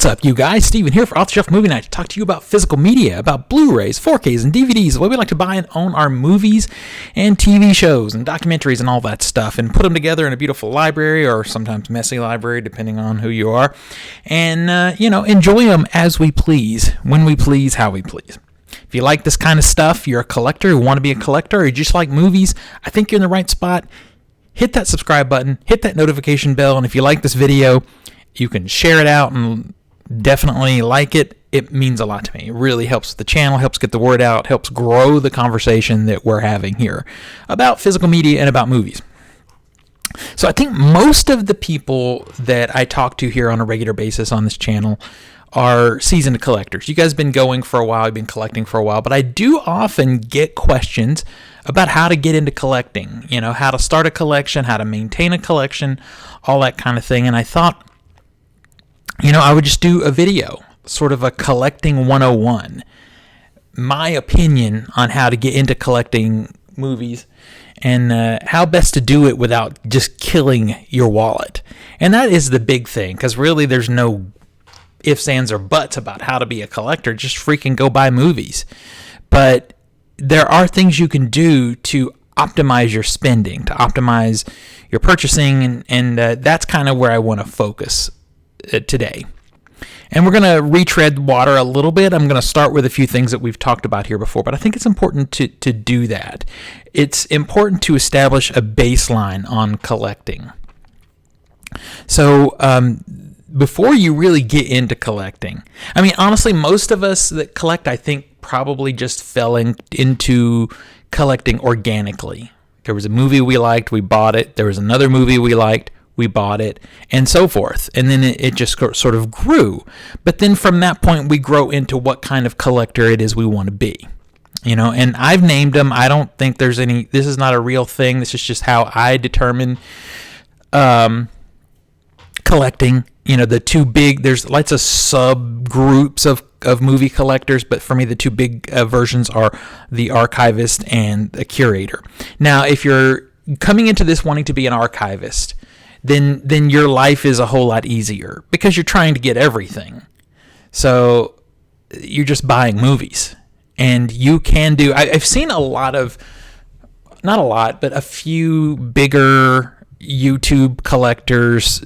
What's up, you guys? Steven here for Off the Shelf Movie Night to talk to you about physical media, about Blu-rays, 4Ks, and DVDs, the way we like to buy and own our movies and TV shows and documentaries and all that stuff, and put them together in a beautiful library, or sometimes messy library, depending on who you are, and, enjoy them as we please, when we please, how we please. If you like this kind of stuff, you're a collector, you want to be a collector, or you just like movies, I think you're in the right spot. Hit that subscribe button, hit that notification bell, and if you like this video, you can share it out and definitely like it. It means a lot to me. It really helps the channel, helps get the word out, helps grow the conversation that we're having here about physical media and about movies. So I think most of the people that I talk to here on a regular basis on this channel are seasoned collectors. You guys have been going for a while, you've been collecting for a while, but I do often get questions about how to get into collecting, how to start a collection, how to maintain a collection, all that kind of thing. And I thought, I would just do a video, sort of a collecting 101, my opinion on how to get into collecting movies and how best to do it without just killing your wallet. And that is the big thing, because really there's no ifs, ands, or buts about how to be a collector. Just freaking go buy movies. But there are things you can do to optimize your spending, to optimize your purchasing, and that's kind of where I want to focus today. And we're going to retread water a little bit. I'm going to start with a few things that we've talked about here before, but I think it's important to do that. It's important to establish a baseline on collecting. So before you really get into collecting, honestly, most of us that collect, I think, probably just fell into collecting organically. There was a movie we liked, we bought it. There was another movie we liked, we bought it, and so forth. And then it just sort of grew. But then from that point, we grow into what kind of collector it is we want to be. And I've named them. I don't think there's any, this is not a real thing. This is just how I determine collecting. The two big, there's lots of subgroups of movie collectors, but for me, the two big versions are the archivist and the curator. Now, if you're coming into this wanting to be an archivist, then your life is a whole lot easier because you're trying to get everything. So you're just buying movies, and you can do, I've seen a lot of, not a lot, but a few bigger YouTube collectors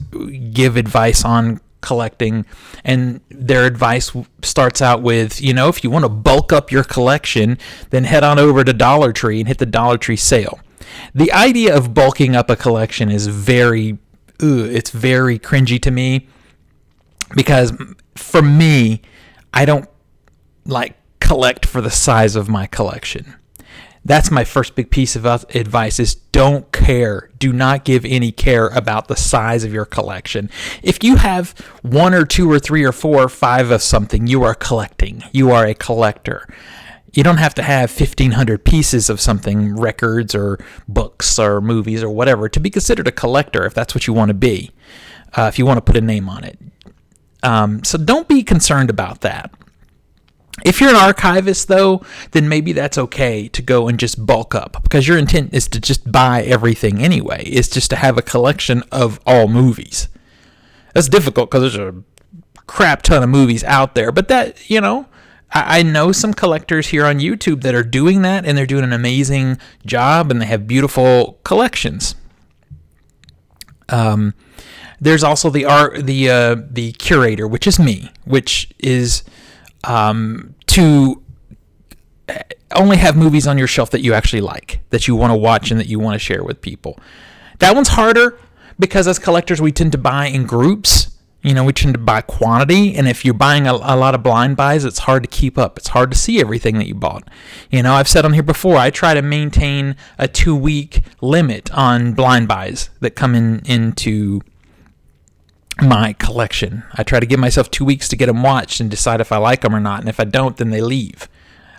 give advice on collecting, and their advice starts out with, if you want to bulk up your collection, then head on over to Dollar Tree and hit the Dollar Tree sale. The idea of bulking up a collection is it's very cringy to me, because for me, I don't collect for the size of my collection. That's my first big piece of advice, is don't care. Do not give any care about the size of your collection. If you have 1 or 2 or 3 or 4 or 5 of something, you are collecting. You are a collector. You don't have to have 1,500 pieces of something, records or books or movies or whatever, to be considered a collector, if that's what you want to be, if you want to put a name on it. So don't be concerned about that. If you're an archivist, though, then maybe that's okay to go and just bulk up, because your intent is to just buy everything anyway. It's just to have a collection of all movies. That's difficult because there's a crap ton of movies out there. But that, I know some collectors here on YouTube that are doing that, and they're doing an amazing job, and they have beautiful collections. There's also the curator, which is me, which is to only have movies on your shelf that you actually like, that you want to watch and that you want to share with people. That one's harder because as collectors, we tend to buy in groups. We tend to buy quantity, and if you're buying a lot of blind buys, it's hard to keep up. It's hard to see everything that you bought. I've said on here before, I try to maintain a 2-week limit on blind buys that come into my collection. I try to give myself 2 weeks to get them watched and decide if I like them or not, and if I don't, then they leave.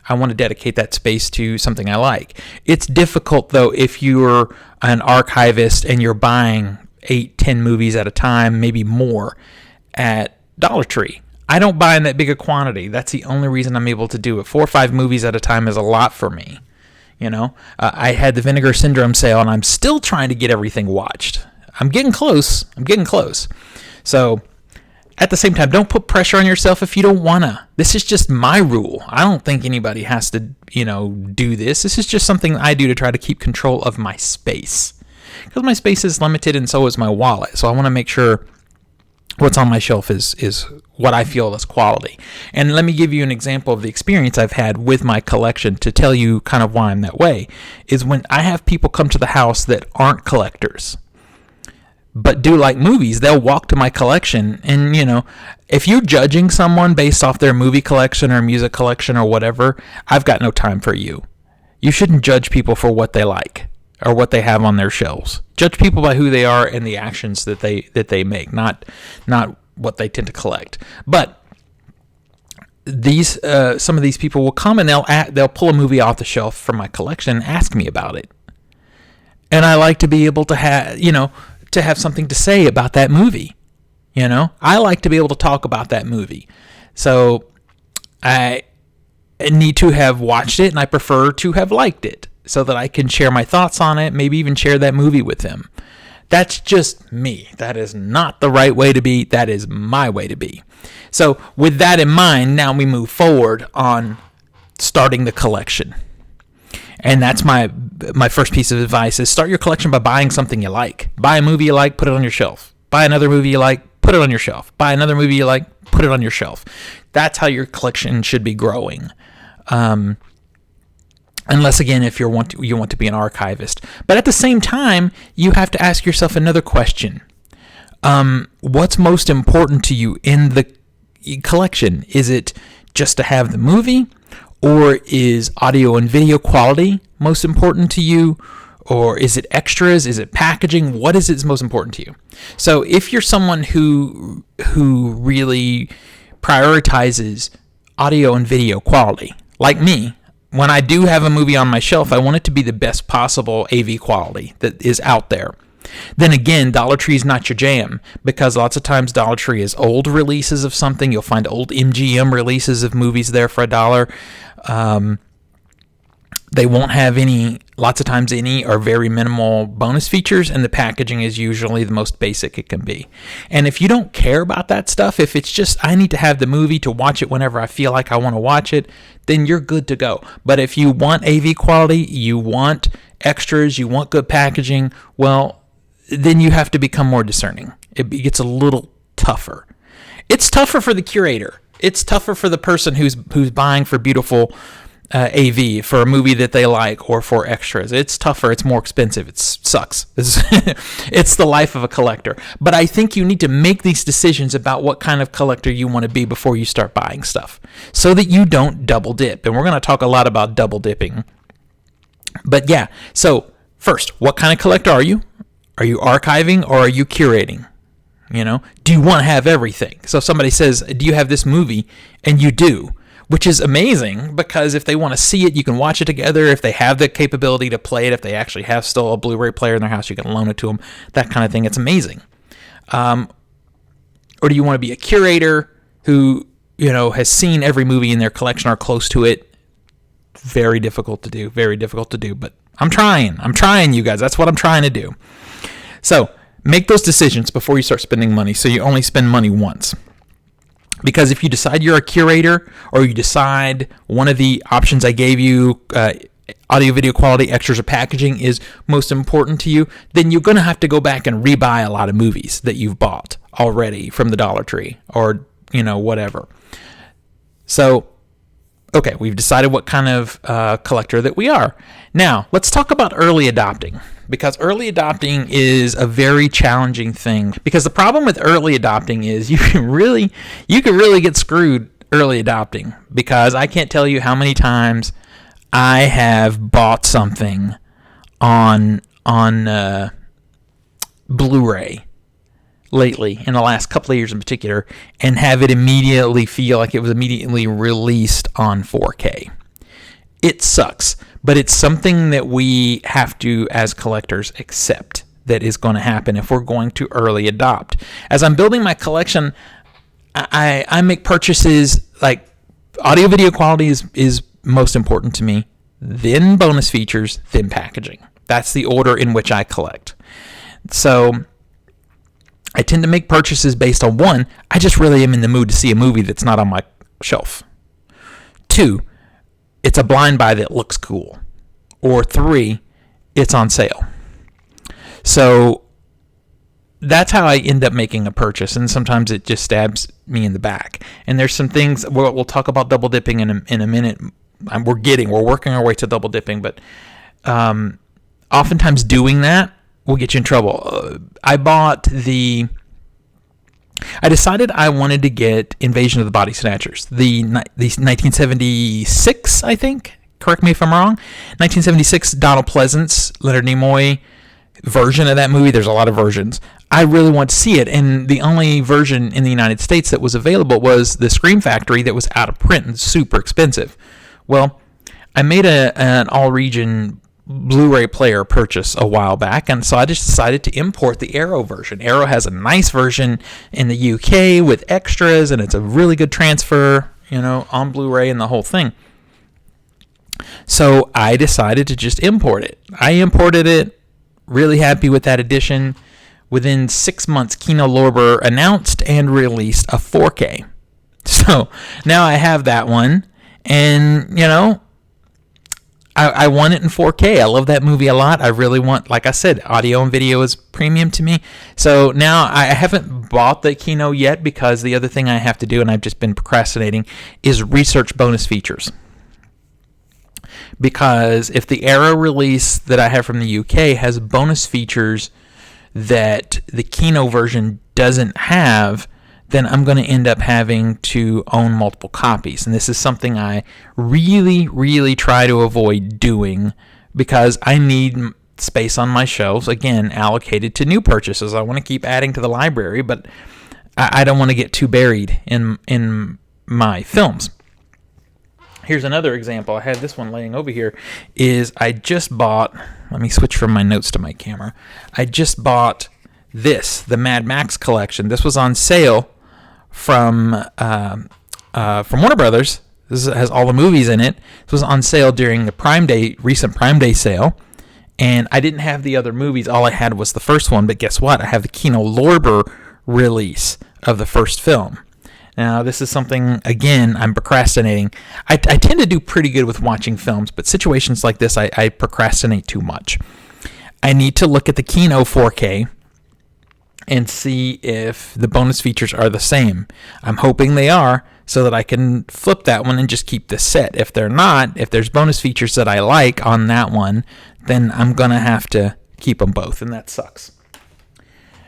I want to dedicate that space to something I like. It's difficult, though, if you're an archivist and you're buying 8-10 movies at a time, maybe more, at Dollar Tree. I don't buy in that big a quantity. That's the only reason I'm able to do it. 4 or 5 movies at a time is a lot for me. I had the Vinegar Syndrome sale, and I'm still trying to get everything watched. I'm getting close. So at the same time, don't put pressure on yourself if you don't wanna. This is just my rule. I don't think anybody has to, do this. This is just something I do to try to keep control of my space. Because my space is limited and so is my wallet. So I want to make sure what's on my shelf is what I feel is quality. And let me give you an example of the experience I've had with my collection to tell you kind of why I'm that way. Is when I have people come to the house that aren't collectors, but do like movies, they'll walk to my collection. And, if you're judging someone based off their movie collection or music collection or whatever, I've got no time for you. You shouldn't judge people for what they like or what they have on their shelves. Judge people by who they are and the actions that they make, not what they tend to collect. But these some of these people will come and they'll pull a movie off the shelf from my collection and ask me about it. And I like to be able to have something to say about that movie. I like to be able to talk about that movie. So I need to have watched it, and I prefer to have liked it so that I can share my thoughts on it, maybe even share that movie with them. That's just me. That is not the right way to be. That is my way to be. So with that in mind, now we move forward on starting the collection. And that's my first piece of advice is start your collection by buying something you like. Buy a movie you like, put it on your shelf. Buy another movie you like, put it on your shelf. Buy another movie you like, put it on your shelf. That's how your collection should be growing. Unless, again, if you want to be an archivist. But at the same time, you have to ask yourself another question. What's most important to you in the collection? Is it just to have the movie? Or is audio and video quality most important to you? Or is it extras? Is it packaging? What is it that's most important to you? So if you're someone who really prioritizes audio and video quality, like me, when I do have a movie on my shelf, I want it to be the best possible AV quality that is out there. Then again, Dollar Tree is not your jam, because lots of times Dollar Tree is old releases of something. You'll find old MGM releases of movies there for $1. They won't have lots of times any or very minimal bonus features, and the packaging is usually the most basic it can be. And if you don't care about that stuff, if it's just I need to have the movie to watch it whenever I feel like I want to watch it, then you're good to go. But if you want AV quality, you want extras, you want good packaging, well, then you have to become more discerning. It gets a little tougher. It's tougher for the curator. It's tougher for the person who's buying for beautiful AV for a movie that they like or for extras. It's tougher. It's more expensive. It sucks. It's the life of a collector. But I think you need to make these decisions about what kind of collector you want to be before you start buying stuff so that you don't double dip. And we're going to talk a lot about double dipping. But yeah, so first, what kind of collector are you? Are you archiving or are you curating? Do you want to have everything? So if somebody says, do you have this movie? And you do, which is amazing, because if they want to see it, you can watch it together. If they have the capability to play it, if they actually have still a Blu-ray player in their house, you can loan it to them, that kind of thing. It's amazing. Or do you want to be a curator who, has seen every movie in their collection or close to it? Very difficult to do, but I'm trying, you guys. That's what I'm trying to do. So make those decisions before you start spending money, so you only spend money once. Because if you decide you're a curator, or you decide one of the options I gave you, audio, video quality, extras, or packaging is most important to you, then you're going to have to go back and rebuy a lot of movies that you've bought already from the Dollar Tree or, whatever. So, okay, we've decided what kind of collector that we are. Now, let's talk about early adopting. Because early adopting is a very challenging thing. Because the problem with early adopting is you can really get screwed early adopting. Because I can't tell you how many times I have bought something on Blu-ray lately, in the last couple of years in particular, and have it immediately feel like it was immediately released on 4K. It sucks, but it's something that we have to, as collectors, accept that is going to happen if we're going to early adopt. As I'm building my collection, I make purchases like audio video quality is most important to me, then bonus features, then packaging. That's the order in which I collect. So I tend to make purchases based on, one, I just really am in the mood to see a movie that's not on my shelf. Two, it's a blind buy that looks cool. Or three, it's on sale. So that's how I end up making a purchase, and sometimes it just stabs me in the back. And there's some things, we'll talk about double dipping in a minute. We're working our way to double dipping, but oftentimes doing that will get you in trouble. I decided I wanted to get Invasion of the Body Snatchers, the 1976, I think. Correct me if I'm wrong. 1976 Donald Pleasance, Leonard Nimoy version of that movie. There's a lot of versions. I really want to see it, and the only version in the United States that was available was the Scream Factory that was out of print and super expensive. Well, I made an all-region Blu-ray player purchase a while back, and so I just decided to import the Arrow version. Arrow has a nice version in the UK with extras, and it's a really good transfer, on Blu-ray and the whole thing. So I decided to just import it. I imported it, really happy with that edition. Within 6 months, Kino Lorber announced and released a 4K. So now I have that one, and, I want it in 4K. I love that movie a lot. I really want, like I said, audio and video is premium to me. So now I haven't bought the Kino yet because the other thing I have to do, and I've just been procrastinating, is research bonus features. Because if the Arrow release that I have from the UK has bonus features that the Kino version doesn't have, then I'm going to end up having to own multiple copies. And this is something I really, really try to avoid doing because I need space on my shelves, again, allocated to new purchases. I want to keep adding to the library, but I don't want to get too buried in my films. Here's another example. I have this one laying over here. I just bought, let me switch from my notes to my camera. I just bought the Mad Max collection. This was on sale from Warner Brothers. This has all the movies in it. This was on sale during the recent Prime Day sale. And I didn't have the other movies. All I had was the first one. But guess what? I have the Kino Lorber release of the first film. Now, this is something, again, I'm procrastinating. I tend to do pretty good with watching films, but situations like this, I procrastinate too much. I need to look at the Kino 4K and see if the bonus features are the same. I'm hoping they are, so that I can flip that one and just keep this set. If they're not, if there's bonus features that I like on that one, then I'm going to have to keep them both, and that sucks.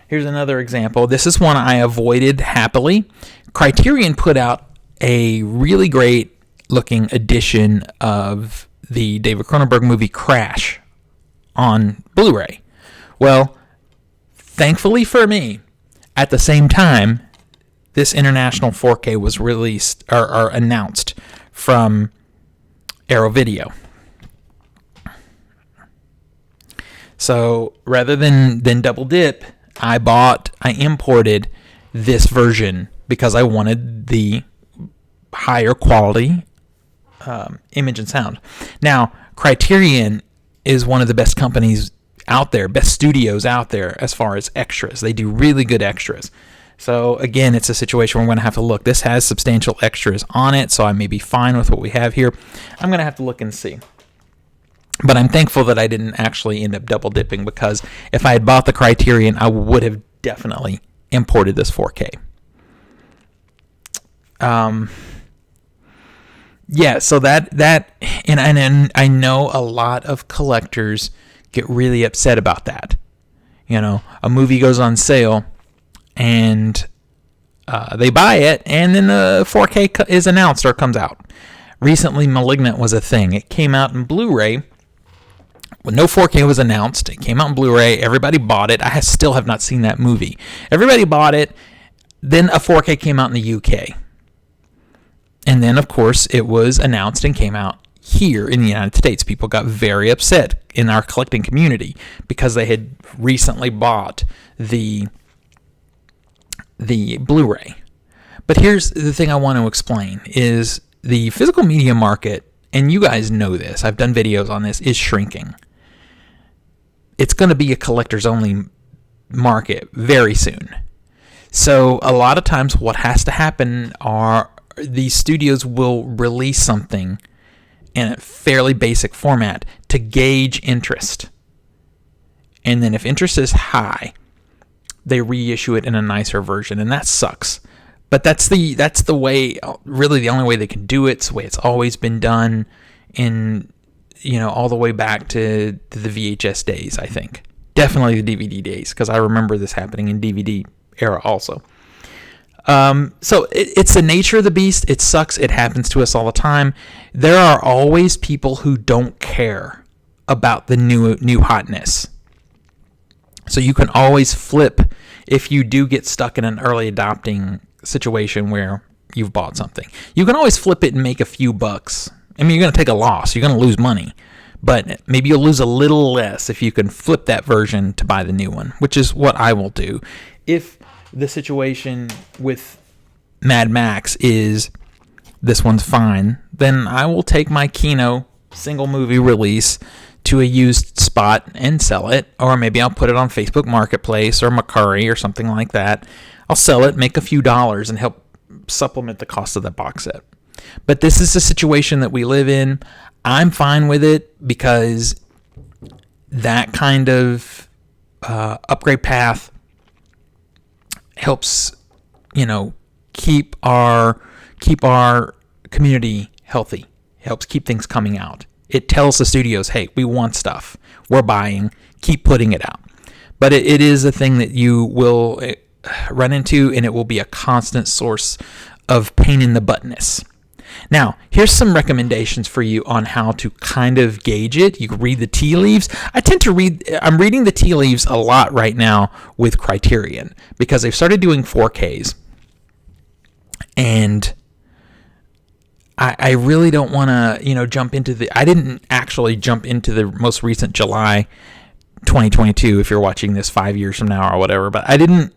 Here's another example. This is one I avoided happily. Criterion put out a really great looking edition of the David Cronenberg movie Crash on Blu-ray. Well, thankfully for me, at the same time, this international 4K was released or announced from Arrow Video. So rather than double dip, I imported this version because I wanted the higher quality image and sound. Now, Criterion is one of the best companies out there, best studios out there as far as extras. They do really good extras. So again, it's a situation where I'm going to have to look. This has substantial extras on it, so I may be fine with what we have here. I'm going to have to look and see. But I'm thankful that I didn't actually end up double dipping, because if I had bought the Criterion, I would have definitely imported this 4K. Yeah, so that and I know a lot of collectors get really upset about that. A movie goes on sale and they buy it, and then the 4K is announced or comes out. Recently, Malignant was a thing. It came out in Blu-ray. When no 4K was announced, it came out in Blu-ray. Everybody bought it. I still have not seen that movie. Everybody bought it. Then a 4K came out in the UK. And then, of course, it was announced and came out here in the United States. People got very upset in our collecting community because they had recently bought the Blu-ray. But here's the thing I want to explain is the physical media market, and you guys know this, I've done videos on this, is shrinking. It's going to be a collector's only market very soon. So a lot of times what has to happen are these studios will release something in a fairly basic format to gauge interest. And then if interest is high, they reissue it in a nicer version, and that sucks. But that's the way, really the only way they can do it. It's the way it's always been done in, all the way back to the VHS days, I think. Definitely the DVD days, because I remember this happening in DVD era also. So it's the nature of the beast. It sucks. It happens to us all the time. There are always people who don't care about the new hotness. So you can always flip if you do get stuck in an early adopting situation where you've bought something. You can always flip it and make a few bucks. I mean, you're going to take a loss. You're going to lose money. But maybe you'll lose a little less if you can flip that version to buy the new one, which is what I will do. If the situation with Mad Max is this one's fine, then I will take my Kino single movie release to a used spot and sell it. Or maybe I'll put it on Facebook Marketplace or Mercari or something like that. I'll sell it, make a few dollars, and help supplement the cost of the box set. But this is the situation that we live in. I'm fine with it because that kind of upgrade path helps, keep our community healthy. Helps keep things coming out. It tells the studios, hey, we want stuff. We're buying. Keep putting it out. But it is a thing that you will run into, and it will be a constant source of pain in the buttness. Now, here's some recommendations for you on how to kind of gauge it. You can read the tea leaves. I'm reading the tea leaves a lot right now with Criterion because they've started doing 4Ks. And I really don't want to, jump into I didn't actually jump into the most recent July 2022, if you're watching this 5 years from now or whatever, but I didn't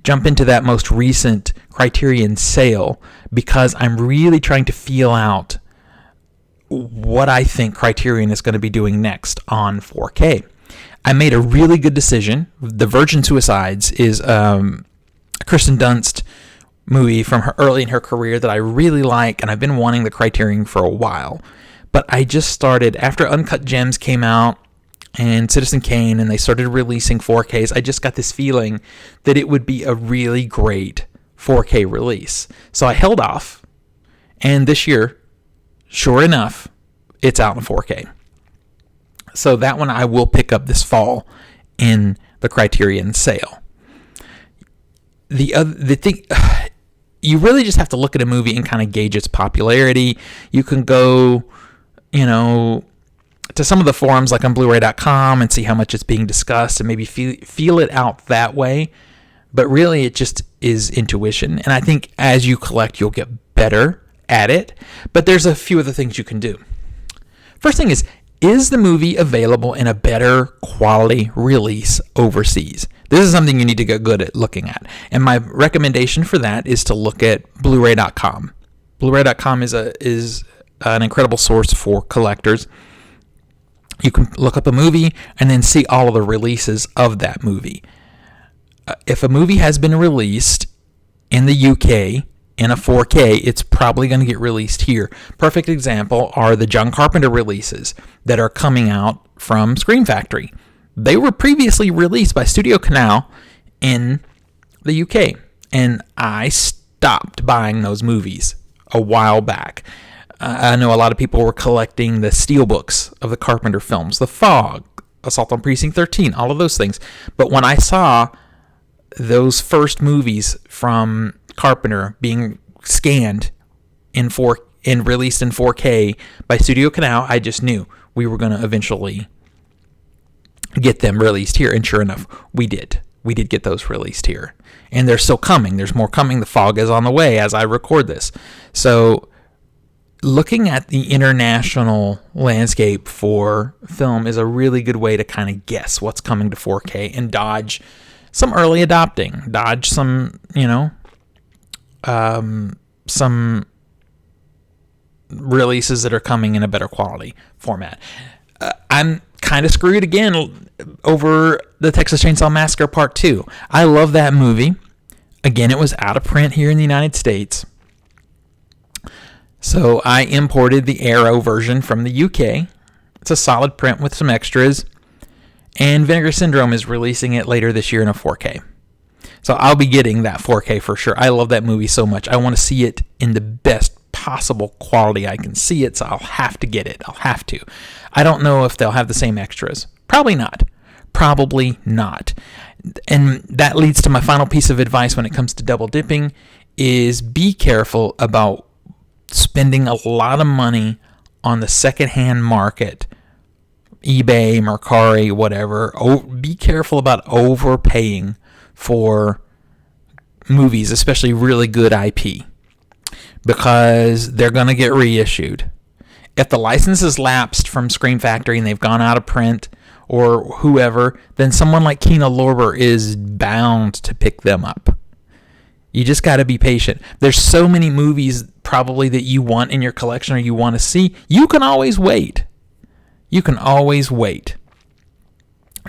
jump into that most recent Criterion sale because I'm really trying to feel out what I think Criterion is going to be doing next on 4K. I made a really good decision. The Virgin Suicides is a Kirsten Dunst movie from her early in her career that I really like, and I've been wanting the Criterion for a while. But I just started, after Uncut Gems came out, and Citizen Kane, and they started releasing 4Ks, I just got this feeling that it would be a really great 4K release. So I held off, and this year, sure enough, it's out in 4K. So that one I will pick up this fall in the Criterion sale. The thing, you really just have to look at a movie and kind of gauge its popularity. You can go, to some of the forums like on Blu-ray.com and see how much it's being discussed and maybe feel it out that way. But really, it just is intuition. And I think as you collect, you'll get better at it. But there's a few other things you can do. First thing is the movie available in a better quality release overseas? This is something you need to get good at looking at. And my recommendation for that is to look at Blu-ray.com. Blu-ray.com is an incredible source for collectors. You can look up a movie and then see all of the releases of that movie. If a movie has been released in the UK in a 4K, it's probably going to get released here. Perfect example are the John Carpenter releases that are coming out from Scream Factory. They were previously released by Studio Canal in the UK, and I stopped buying those movies a while back. I know a lot of people were collecting the steelbooks of the Carpenter films, The Fog, Assault on Precinct 13, all of those things. But when I saw those first movies from Carpenter being scanned and released in 4K by Studio Canal, I just knew we were going to eventually get them released here. And sure enough, we did. We did get those released here. And they're still coming. There's more coming. The Fog is on the way as I record this. So looking at the international landscape for film is a really good way to kind of guess what's coming to 4K and dodge some early adopting, dodge some, some releases that are coming in a better quality format. I'm kind of screwed again over the Texas Chainsaw Massacre Part 2. I love that movie. Again, it was out of print here in the United States. So I imported the Arrow version from the UK. It's a solid print with some extras. And Vinegar Syndrome is releasing it later this year in a 4K. So I'll be getting that 4K for sure. I love that movie so much. I want to see it in the best possible quality I can see it, so I'll have to get it. I'll have to. I don't know if they'll have the same extras. Probably not. And that leads to my final piece of advice when it comes to double dipping is be careful about spending a lot of money on the secondhand market, eBay, Mercari, whatever. Be careful about overpaying for movies, especially really good IP, because they're going to get reissued. If the license is lapsed from Scream Factory and they've gone out of print or whoever, then someone like Kino Lorber is bound to pick them up. You just got to be patient. There's so many movies probably that you want in your collection or you want to see. You can always wait.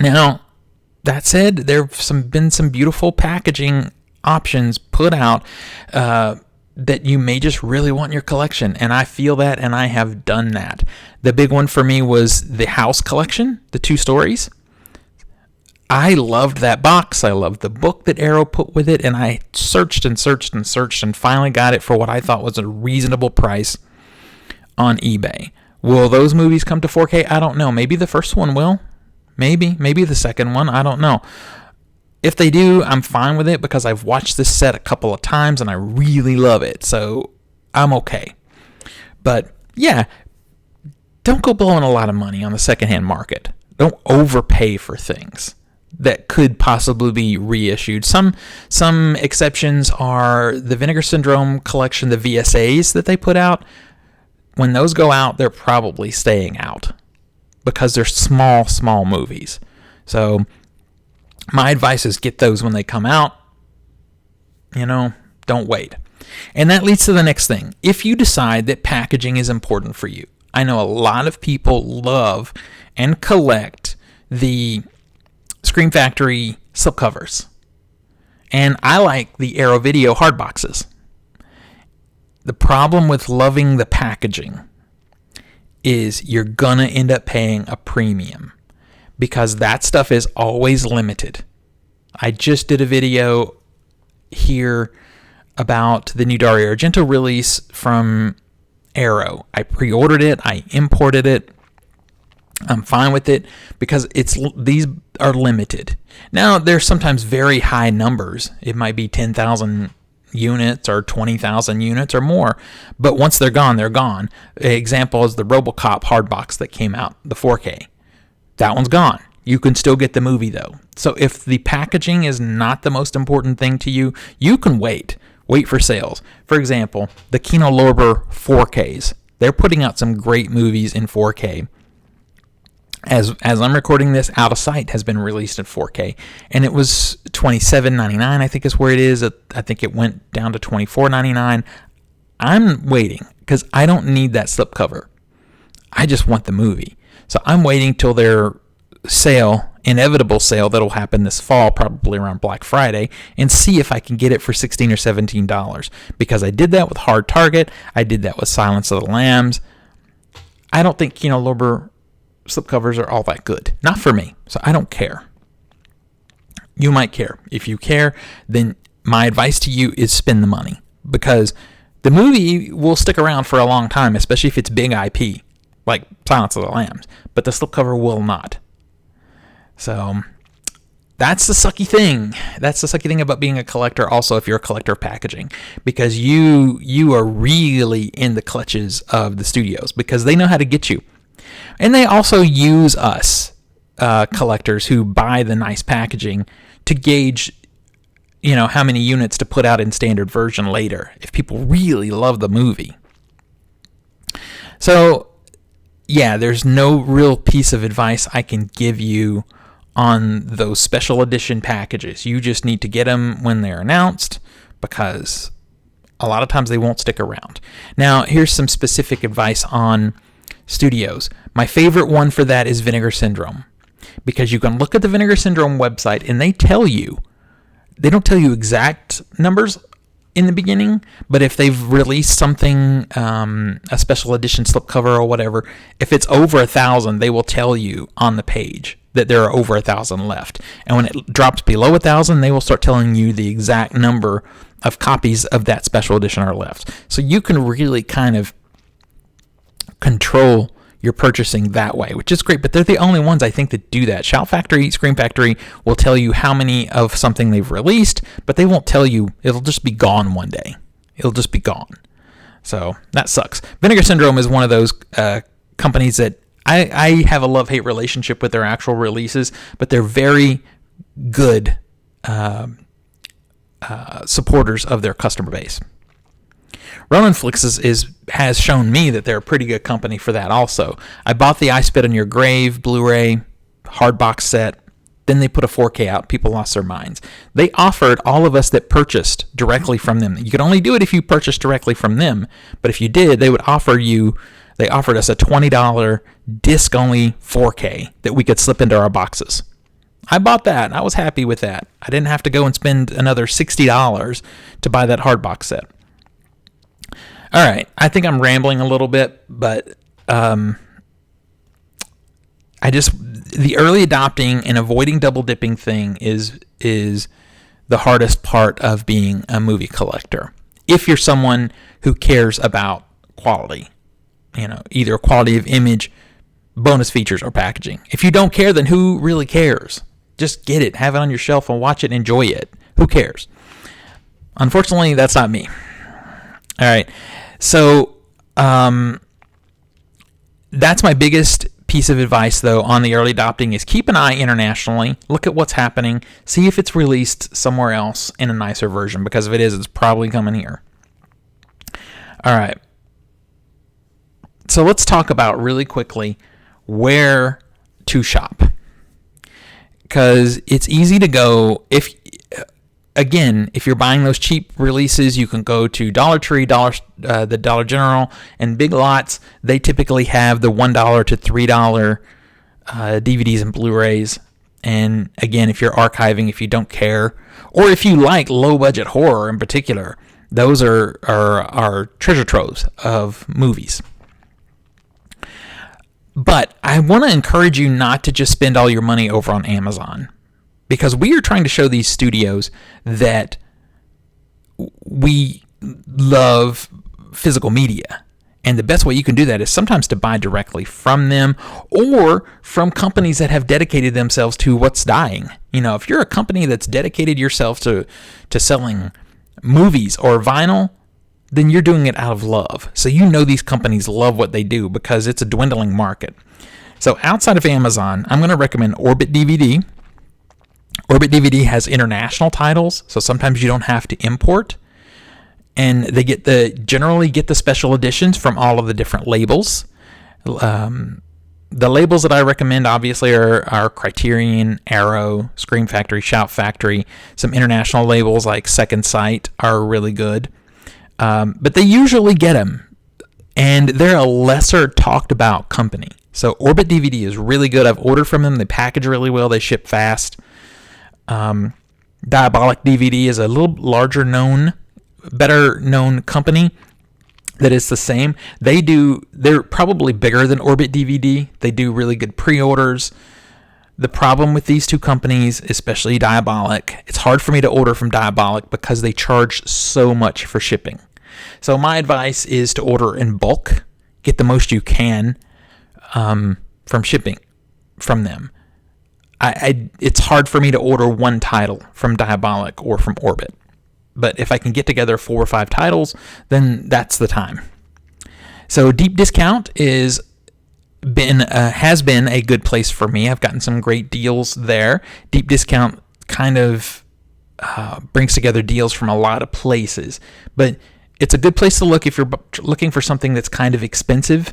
Now, that said, there have been some beautiful packaging options put out that you may just really want in your collection, and I feel that, and I have done that. The big one for me was the House collection, the 2 stories. I loved that box. I loved the book that Arrow put with it, and I searched and finally got it for what I thought was a reasonable price on eBay. Will those movies come to 4K? I don't know. Maybe the first one will. Maybe the second one. I don't know. If they do, I'm fine with it because I've watched this set a couple of times and I really love it. So I'm okay. But yeah, don't go blowing a lot of money on the secondhand market. Don't overpay for things that could possibly be reissued. Some exceptions are the Vinegar Syndrome collection, the VSAs that they put out. When those go out, they're probably staying out because they're small movies. So my advice is get those when they come out. Don't wait. And that leads to the next thing. If you decide that packaging is important for you, I know a lot of people love and collect the Scream Factory slipcovers. And I like the Arrow Video hard boxes. The problem with loving the packaging is you're gonna end up paying a premium because that stuff is always limited. I just did a video here about the new Dario Argento release from Arrow. I pre-ordered it, I imported it. I'm fine with it because these are limited. Now, there's sometimes very high numbers. It might be 10,000 units or 20,000 units or more, but once they're gone, they're gone. An example is the RoboCop hardbox that came out, the 4K. That one's gone. You can still get the movie though. So if the packaging is not the most important thing to you, you can wait for sales. For example, the Kino Lorber 4Ks. They're putting out some great movies in 4K. As I'm recording this, Out of Sight has been released in 4K, and it was $27.99, I think is where it is. I think it went down to $24.99. I'm waiting because I don't need that slipcover. I just want the movie. So I'm waiting till their inevitable sale that'll happen this fall, probably around Black Friday, and see if I can get it for $16 or $17. Because I did that with Hard Target. I did that with Silence of the Lambs. I don't think Kino Lorber slipcovers are all that good. Not for me. So I don't care. You might care. If you care, then my advice to you is spend the money. Because the movie will stick around for a long time, especially if it's big IP, like Silence of the Lambs. But the slipcover will not. So that's the sucky thing. That's the sucky thing about being a collector also if you're a collector of packaging. Because you are really in the clutches of the studios. Because they know how to get you. And they also use us, collectors who buy the nice packaging to gauge, how many units to put out in standard version later if people really love the movie. So, yeah, there's no real piece of advice I can give you on those special edition packages. You just need to get them when they're announced because a lot of times they won't stick around. Now, here's some specific advice on studios. My favorite one for that is Vinegar Syndrome, because you can look at the Vinegar Syndrome website and they don't tell you exact numbers in the beginning, but if they've released something, a special edition slipcover or whatever, if it's over 1,000, they will tell you on the page that there are over 1,000 left. And when it drops below 1,000, they will start telling you the exact number of copies of that special edition are left. So you can really kind of control your purchasing that way, which is great, but they're the only ones I think that do that. Shout Factory, Scream Factory will tell you how many of something they've released, but they won't tell you. It'll just be gone one day. It'll just be gone. So that sucks. Vinegar Syndrome is one of those companies that I have a love-hate relationship with their actual releases, but they're very good supporters of their customer base. Ronin Flix has shown me that they're a pretty good company for that also. I bought the I Spit on Your Grave Blu-ray hard box set. Then they put a 4K out. People lost their minds. They offered all of us that purchased directly from them. You could only do it if you purchased directly from them. But if you did, they offered us a $20 disc-only 4K that we could slip into our boxes. I bought that, and I was happy with that. I didn't have to go and spend another $60 to buy that hard box set. All right, I think I'm rambling a little bit, but the early adopting and avoiding double dipping thing is the hardest part of being a movie collector. If you're someone who cares about quality, either quality of image, bonus features, or packaging. If you don't care, then who really cares? Just get it, have it on your shelf, and watch it, and enjoy it. Who cares? Unfortunately, that's not me. All right, so that's my biggest piece of advice, though, on the early adopting is keep an eye internationally. Look at what's happening. See if it's released somewhere else in a nicer version, because if it is, it's probably coming here. All right, so let's talk about really quickly where to shop, because it's easy to go if you're buying those cheap releases, you can go to Dollar Tree, the Dollar General, and Big Lots. They typically have the $1 to $3 DVDs and Blu-rays. And again, if you're archiving, if you don't care, or if you like low-budget horror in particular, those are treasure troves of movies. But I want to encourage you not to just spend all your money over on Amazon, because we are trying to show these studios that we love physical media. And the best way you can do that is sometimes to buy directly from them or from companies that have dedicated themselves to what's dying. If you're a company that's dedicated yourself to selling movies or vinyl, then you're doing it out of love. So these companies love what they do because it's a dwindling market. So outside of Amazon, I'm going to recommend Orbit DVD. Orbit DVD has international titles, so sometimes you don't have to import. And they generally get the special editions from all of the different labels. The labels that I recommend, obviously, are Criterion, Arrow, Scream Factory, Shout Factory. Some international labels like Second Sight are really good. But they usually get them, and they're a lesser talked about company. So Orbit DVD is really good. I've ordered from them. They package really well. They ship fast. Diabolic DVD is a little larger known, better known company that is the same. They're probably bigger than Orbit DVD. They do really good pre-orders. The problem with these two companies, especially Diabolic, it's hard for me to order from Diabolic because they charge so much for shipping. So my advice is to order in bulk, get the most you can from shipping from them. It's hard for me to order one title from Diabolic or from Orbit. But if I can get together 4 or 5 titles, then that's the time. So Deep Discount has been a good place for me. I've gotten some great deals there. Deep Discount kind of brings together deals from a lot of places. But it's a good place to look if you're looking for something that's kind of expensive,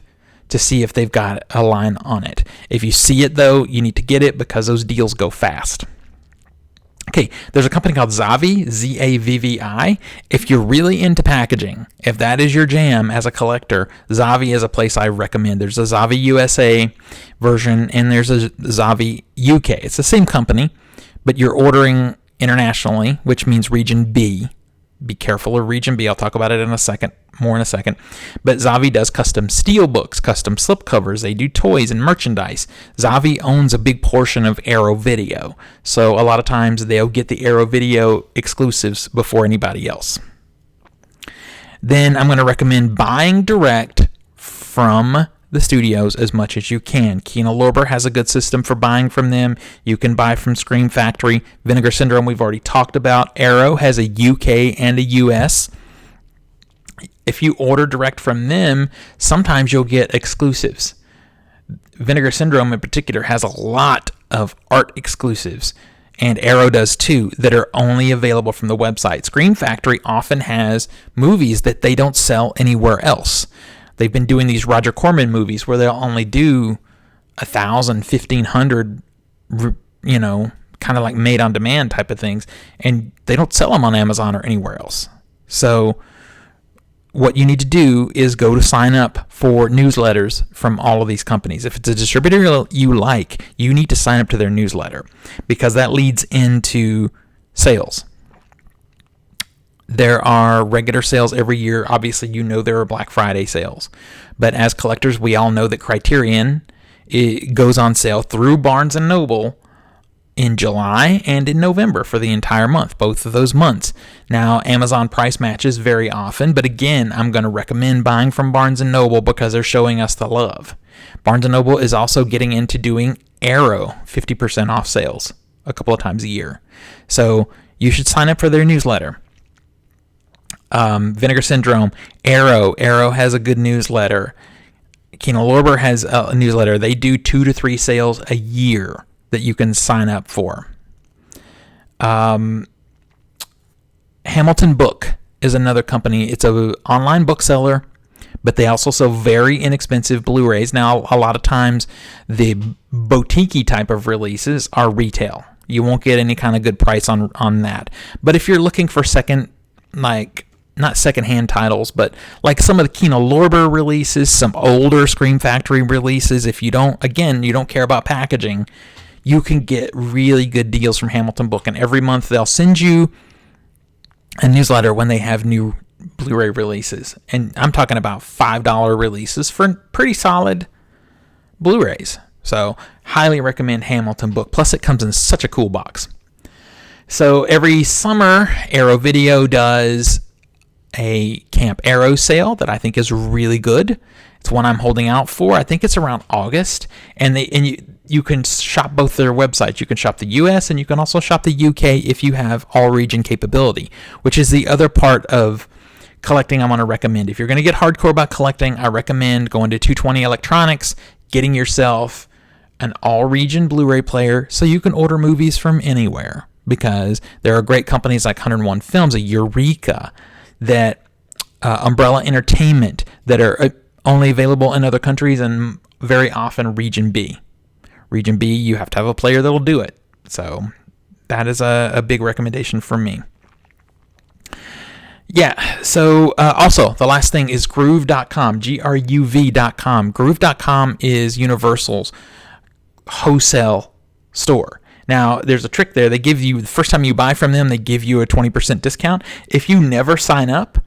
to see if they've got a line on it. If you see it, though, you need to get it because those deals go fast. Okay, there's a company called Zavvi, Z-A-V-V-I. If you're really into packaging, if that is your jam as a collector, Zavvi is a place I recommend. There's a Zavvi USA version, and there's a Zavvi UK. It's the same company, but you're ordering internationally, which means region B. Be careful of region B. I'll talk about it more in a second. But Zavvi does custom steel books, custom slipcovers. They do toys and merchandise. Zavvi owns a big portion of Arrow Video. So a lot of times they'll get the Arrow Video exclusives before anybody else. Then I'm going to recommend buying direct from the studios as much as you can. Kino Lorber has a good system for buying from them. You can buy from Scream Factory. Vinegar Syndrome we've already talked about. Arrow has a UK and a US. If you order direct from them, sometimes you'll get exclusives. Vinegar Syndrome in particular has a lot of art exclusives, and Arrow does too, that are only available from the website. Scream Factory often has movies that they don't sell anywhere else. They've been doing these Roger Corman movies where they'll only do 1,000, 1,500, kind of like made on demand type of things, and they don't sell them on Amazon or anywhere else. So what you need to do is go to sign up for newsletters from all of these companies. If it's a distributor you like, you need to sign up to their newsletter because that leads into sales. There are regular sales every year. Obviously, there are Black Friday sales. But as collectors, we all know that Criterion goes on sale through Barnes & Noble in July and in November for the entire month, both of those months. Now, Amazon price matches very often, but again, I'm going to recommend buying from Barnes & Noble because they're showing us the love. Barnes & Noble is also getting into doing Arrow 50% off sales a couple of times a year. So you should sign up for their newsletter. Vinegar Syndrome, Arrow has a good newsletter. Kino Lorber has a newsletter. They do 2 to 3 sales a year that you can sign up for. Hamilton Book is another company. It's an online bookseller, but they also sell very inexpensive Blu-rays. Now, a lot of times, the boutique type of releases are retail. You won't get any kind of good price on that. But if you're looking for not secondhand titles, but like some of the Kino Lorber releases, some older Scream Factory releases, if you don't care about packaging, you can get really good deals from Hamilton Book. And every month they'll send you a newsletter when they have new Blu-ray releases. And I'm talking about $5 releases for pretty solid Blu-rays. So highly recommend Hamilton Book. Plus it comes in such a cool box. So every summer, Arrow Video does a Camp Arrow sale that I think is really good. It's one I'm holding out for. I think it's around August, and you can shop both their websites. You can shop the US and you can also shop the UK if you have all region capability, which is the other part of collecting I want to recommend. If you're going to get hardcore about collecting, I recommend going to 220 Electronics, getting yourself an all region Blu-ray player so you can order movies from anywhere, because there are great companies like 101 Films, a Eureka, that Umbrella Entertainment, that are only available in other countries and very often region B. Region B, you have to have a player that'll do it. So that is a big recommendation from me. Yeah, so also the last thing is Groove.com, Gruv.com. Groove.com is Universal's wholesale store. Now, there's a trick there. They give you, the first time you buy from them, they give you a 20% discount. If you never sign up,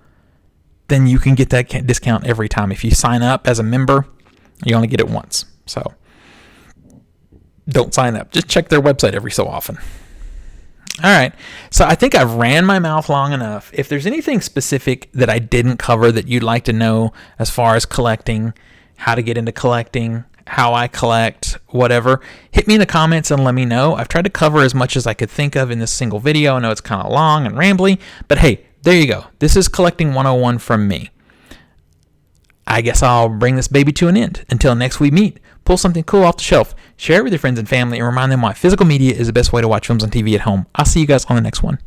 then you can get that discount every time. If you sign up as a member, you only get it once. So don't sign up. Just check their website every so often. All right. So I think I've ran my mouth long enough. If there's anything specific that I didn't cover that you'd like to know as far as collecting, how to get into collecting, how I collect, whatever, hit me in the comments and let me know. I've tried to cover as much as I could think of in this single video. I know it's kind of long and rambly, but hey, there you go. This is Collecting 101 from me. I guess I'll bring this baby to an end. Until next we meet, pull something cool off the shelf, share it with your friends and family, and remind them why physical media is the best way to watch films and TV at home. I'll see you guys on the next one.